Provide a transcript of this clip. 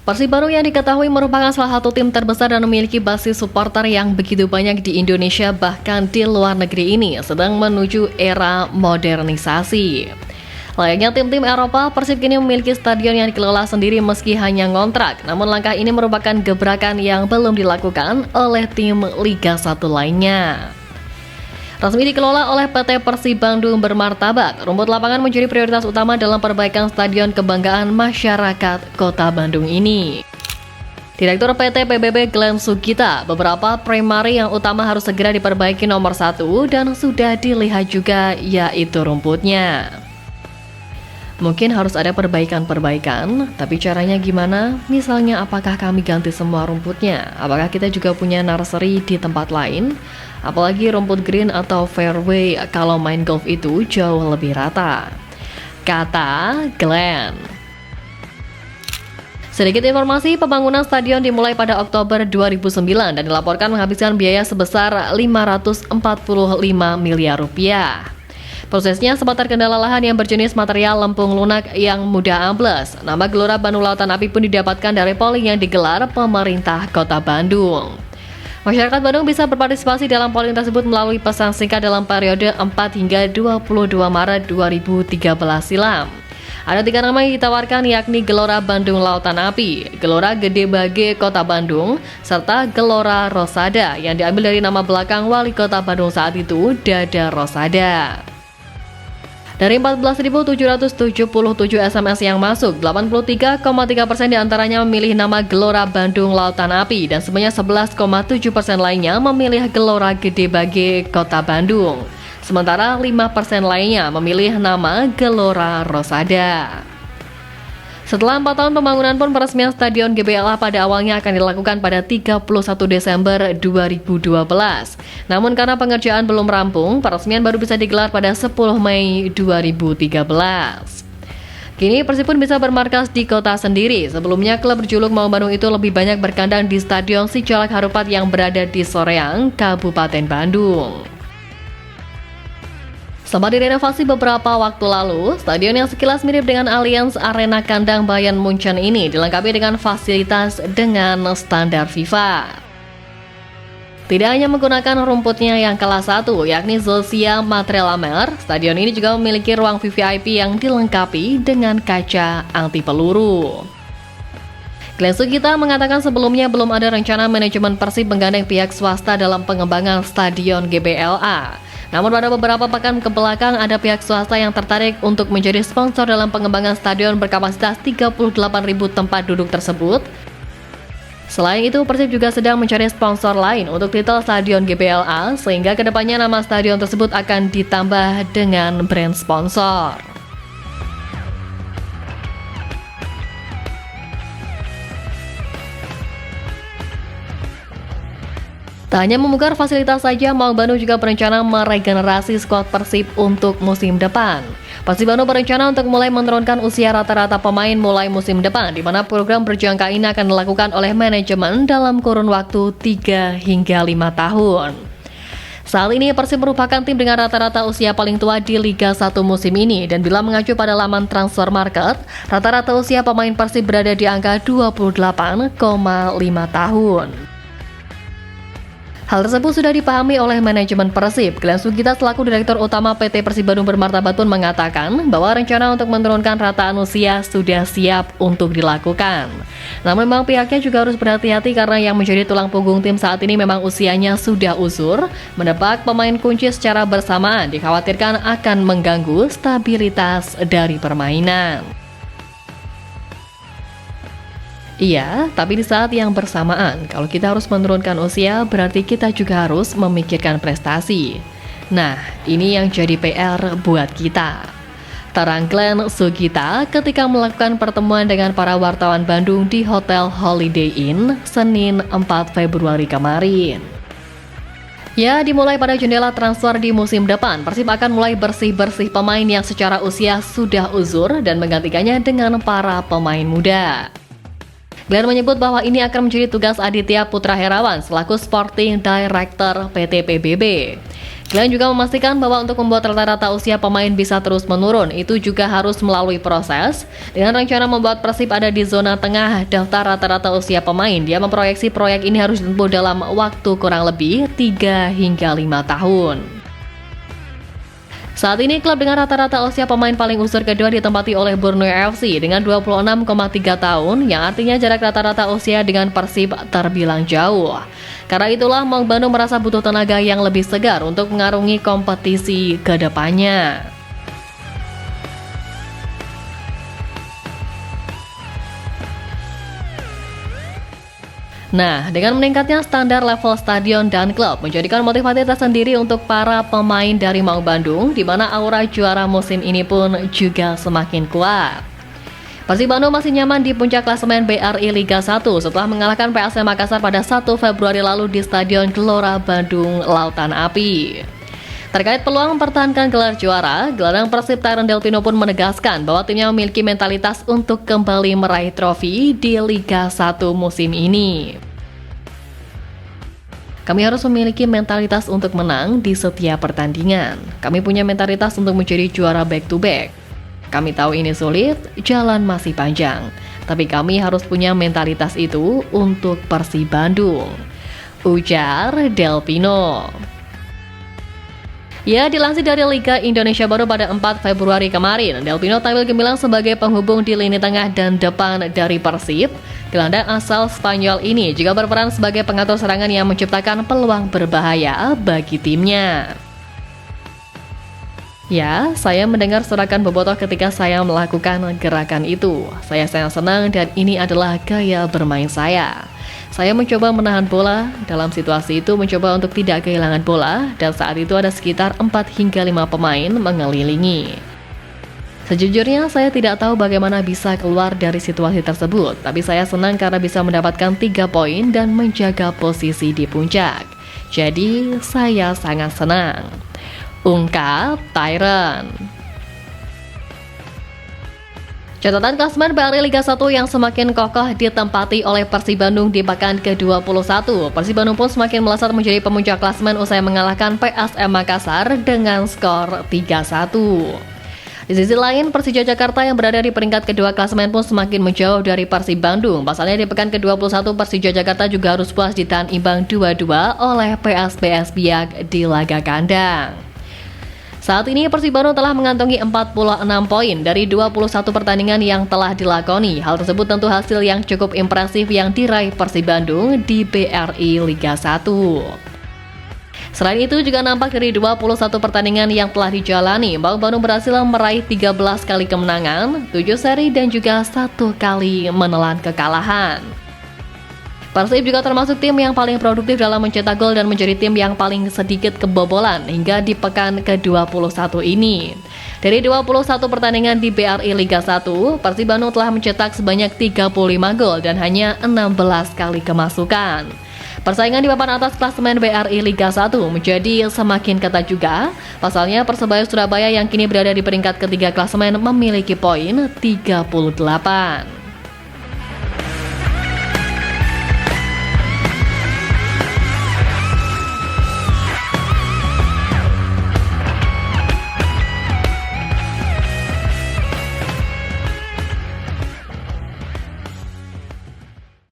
Persib Bandung yang diketahui merupakan salah satu tim terbesar dan memiliki basis supporter yang begitu banyak di Indonesia bahkan di luar negeri ini sedang menuju era modernisasi. Layaknya tim-tim Eropa, Persib kini memiliki stadion yang dikelola sendiri meski hanya ngontrak. Namun langkah ini merupakan gebrakan yang belum dilakukan oleh tim Liga 1 lainnya. Resmi dikelola oleh PT Persib Bandung Bermartabat, rumput lapangan menjadi prioritas utama dalam perbaikan Stadion Kebanggaan Masyarakat Kota Bandung ini. Direktur PT PBB Glenn Sugita, beberapa primary yang utama harus segera diperbaiki nomor 1 dan sudah dilihat juga yaitu rumputnya. Mungkin harus ada perbaikan-perbaikan, tapi caranya gimana? Misalnya apakah kami ganti semua rumputnya? Apakah kita juga punya nursery di tempat lain? Apalagi rumput green atau fairway kalau main golf itu jauh lebih rata, kata Glenn. Sedikit informasi, pembangunan stadion dimulai pada Oktober 2009 dan dilaporkan menghabiskan biaya sebesar 545 miliar rupiah. Prosesnya sempat terkendala lahan yang berjenis material lempung lunak yang mudah ambles. Nama Gelora Bandung Lautan Api pun didapatkan dari polling yang digelar pemerintah Kota Bandung. Masyarakat Bandung bisa berpartisipasi dalam polling tersebut melalui pesan singkat dalam periode 4 hingga 22 Maret 2013 silam. Ada 3 nama yang ditawarkan yakni Gelora Bandung Lautan Api, Gelora Gede Bage Kota Bandung, serta Gelora Rosada yang diambil dari nama belakang wali kota Bandung saat itu, Dada Rosada. Dari 14.777 SMS yang masuk, 83,3% diantaranya memilih nama Gelora Bandung Lautan Api dan sebanyak 11,7% lainnya memilih Gelora Gede Bage Kota Bandung. Sementara 5% lainnya memilih nama Gelora Rosada. Setelah 4 tahun pembangunan pun peresmian Stadion GBLA pada awalnya akan dilakukan pada 31 Desember 2012. Namun karena pengerjaan belum rampung, peresmian baru bisa digelar pada 10 Mei 2013. Kini Persib pun bisa bermarkas di kota sendiri. Sebelumnya klub berjuluk Maung Bandung itu lebih banyak berkandang di Stadion Sijalak Harupat yang berada di Soreang, Kabupaten Bandung. Sempat direnovasi beberapa waktu lalu, stadion yang sekilas mirip dengan Allianz Arena kandang Bayern Munchen ini dilengkapi dengan fasilitas dengan standar FIFA. Tidak hanya menggunakan rumputnya yang kelas 1, yakni Zosia Matrelamer, stadion ini juga memiliki ruang VVIP yang dilengkapi dengan kaca anti peluru. Glenn Sugita mengatakan sebelumnya belum ada rencana manajemen Persib menggandeng pihak swasta dalam pengembangan Stadion GBLA. Namun pada beberapa pekan kebelakang ada pihak swasta yang tertarik untuk menjadi sponsor dalam pengembangan stadion berkapasitas 38.000 tempat duduk tersebut. Selain itu, Persib juga sedang mencari sponsor lain untuk titel Stadion GBLA sehingga kedepannya nama stadion tersebut akan ditambah dengan brand sponsor. Tak hanya memukar fasilitas saja, Maung Bandung juga berencana meregenerasi skuad Persib untuk musim depan. Persib Bandung berencana untuk mulai menurunkan usia rata-rata pemain mulai musim depan, di mana program berjangka ini akan dilakukan oleh manajemen dalam kurun waktu 3 hingga 5 tahun. Saat ini Persib merupakan tim dengan rata-rata usia paling tua di Liga 1 musim ini, dan bila mengacu pada laman transfer market, rata-rata usia pemain Persib berada di angka 28,5 tahun. Hal tersebut sudah dipahami oleh manajemen Persib. Glenn Sugita selaku Direktur Utama PT Persib Bandung Bermartabat pun mengatakan bahwa rencana untuk menurunkan rataan usia sudah siap untuk dilakukan. Namun memang pihaknya juga harus berhati-hati karena yang menjadi tulang punggung tim saat ini memang usianya sudah usur. Menebak pemain kunci secara bersamaan dikhawatirkan akan mengganggu stabilitas dari permainan. Iya, tapi di saat yang bersamaan, kalau kita harus menurunkan usia, berarti kita juga harus memikirkan prestasi. Nah, ini yang jadi PR buat kita. Terang Glenn Sugita ketika melakukan pertemuan dengan para wartawan Bandung di Hotel Holiday Inn, Senin 4 Februari kemarin. Ya, dimulai pada jendela transfer di musim depan, Persib akan mulai bersih-bersih pemain yang secara usia sudah uzur dan menggantikannya dengan para pemain muda. Glenn menyebut bahwa ini akan menjadi tugas Aditya Putra Herawan selaku Sporting Director PT PBB. Glenn juga memastikan bahwa untuk membuat rata-rata usia pemain bisa terus menurun, itu juga harus melalui proses. Dengan rencana membuat Persib ada di zona tengah daftar rata-rata usia pemain, dia memproyeksi proyek ini harus ditempuh dalam waktu kurang lebih 3 hingga 5 tahun. Saat ini klub dengan rata-rata usia pemain paling usur kedua ditempati oleh Borneo FC dengan 26,3 tahun, yang artinya jarak rata-rata usia dengan Persib terbilang jauh. Karena itulah Maung Bandung merasa butuh tenaga yang lebih segar untuk mengarungi kompetisi ke depannya. Nah, dengan meningkatnya standar level stadion dan klub menjadikan motivasi tersendiri untuk para pemain dari Maung Bandung, di mana aura juara musim ini pun juga semakin kuat. Persib Bandung masih nyaman di puncak klasemen BRI Liga 1 setelah mengalahkan PSM Makassar pada 1 Februari lalu di Stadion Gelora Bandung Lautan Api. Terkait peluang mempertahankan gelar juara, gelandang Persib Tyron Delpino pun menegaskan bahwa timnya memiliki mentalitas untuk kembali meraih trofi di Liga 1 musim ini. Kami harus memiliki mentalitas untuk menang di setiap pertandingan. Kami punya mentalitas untuk menjadi juara back-to-back. Kami tahu ini sulit, jalan masih panjang. Tapi kami harus punya mentalitas itu untuk Persib Bandung, ujar Delpino. Ya, dilansir dari Liga Indonesia baru pada 4 Februari kemarin, Delpino tampil gemilang sebagai penghubung di lini tengah dan depan dari Persib. Gelandang asal Spanyol ini juga berperan sebagai pengatur serangan yang menciptakan peluang berbahaya bagi timnya. Ya, saya mendengar sorakan bobotoh ketika saya melakukan gerakan itu. Saya sangat senang dan ini adalah gaya bermain saya. Saya mencoba menahan bola, dalam situasi itu mencoba untuk tidak kehilangan bola, dan saat itu ada sekitar 4 hingga 5 pemain mengelilingi. Sejujurnya saya tidak tahu bagaimana bisa keluar dari situasi tersebut, tapi saya senang karena bisa mendapatkan 3 poin dan menjaga posisi di puncak. Jadi saya sangat senang, ungkap Tyron. Catatan klasemen BRI Liga 1 yang semakin kokoh ditempati oleh Persib Bandung di pekan ke-21. Persib Bandung pun semakin melesat menjadi pemuncak klasemen usai mengalahkan PSM Makassar dengan skor 3-1. Di sisi lain, Persija Jakarta yang berada di peringkat kedua klasemen pun semakin menjauh dari Persib Bandung. Pasalnya di pekan ke-21, Persija Jakarta juga harus puas ditahan imbang 2-2 oleh PSBS Biak di laga kandang. Saat ini Persib Bandung telah mengantongi 46 poin dari 21 pertandingan yang telah dilakoni. Hal tersebut tentu hasil yang cukup impresif yang diraih Persib Bandung di BRI Liga 1. Selain itu juga nampak dari 21 pertandingan yang telah dijalani, Maung Bandung berhasil meraih 13 kali kemenangan, 7 seri dan juga 1 kali menelan kekalahan. Persib juga termasuk tim yang paling produktif dalam mencetak gol dan menjadi tim yang paling sedikit kebobolan hingga di pekan ke-21 ini. Dari 21 pertandingan di BRI Liga 1, Persib Bandung telah mencetak sebanyak 35 gol dan hanya 16 kali kemasukan. Persaingan di papan atas klasemen BRI Liga 1 menjadi semakin ketat juga. Pasalnya Persebaya Surabaya yang kini berada di peringkat ketiga klasemen memiliki poin 38.